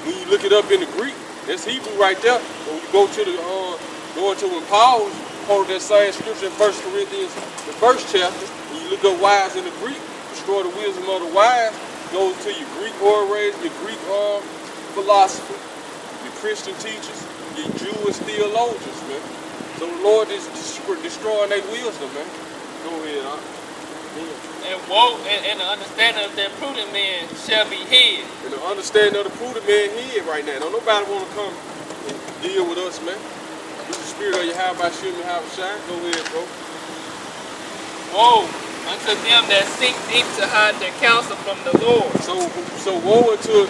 [SPEAKER 1] When you look it up in the Greek, that's Hebrew right there. When you go to when Paul quoted that same scripture in 1 Corinthians, the first chapter, when you look up wise in the Greek, destroy the wisdom of the wise, goes to your Greek orators, your Greek philosopher, your Christian teachers, your Jewish theologians, man. So the Lord is destroying their wisdom, man. Go ahead, huh?
[SPEAKER 3] And woe, and the understanding of their prudent men shall be hid.
[SPEAKER 1] And the understanding of the prudent man hid right now. Don't nobody want to come and deal with us, man. With the spirit of Yahweh Shem Yahweh Shai. Go ahead, bro.
[SPEAKER 3] Woe unto them that seek deep to hide their counsel from the Lord.
[SPEAKER 1] So woe unto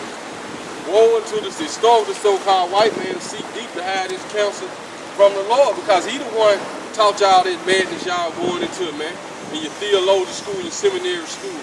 [SPEAKER 1] the start with the so-called white man to seek deep to hide his counsel from the Lord, because he the one taught y'all this madness y'all going into, man. In your theologian school, your seminary school.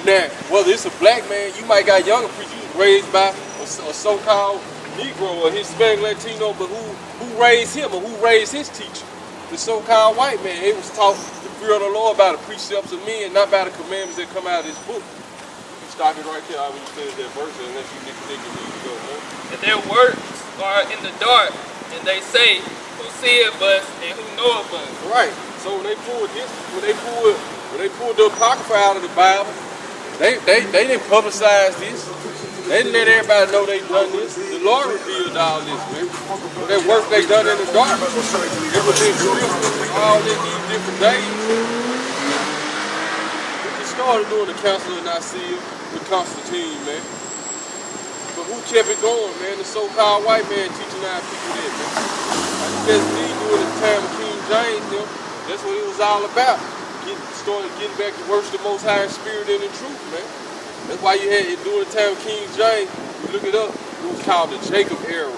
[SPEAKER 1] Now, whether it's a black man, you might got younger preachers, you was raised by a so-called Negro or Hispanic Latino, but who raised him or who raised his teacher? The so-called white man. It was taught the fear of the Lord by the precepts of men, not by the commandments that come out of this book. You stop it right there when you finish that verse, unless you think you need to go, man.
[SPEAKER 3] And their works are in the dark, and they say, who seeth us and who knoweth us?
[SPEAKER 1] Right. So when they pulled the Apocrypha out of the Bible, they didn't publicize this. They didn't let everybody know they done this. The Lord revealed all this, man. So that work they done in the dark, it was in all in these different days. We just started doing the Council of Nicaea with Constantine, man. But who kept it going, man? The so-called white man teaching our people that, man. Like that's me doing the time of King James, them. That's what it was all about. Getting back to worship the Most High in spirit and in truth, man. That's why you had, during the time of King James, you look it up, it was called the Jacob era.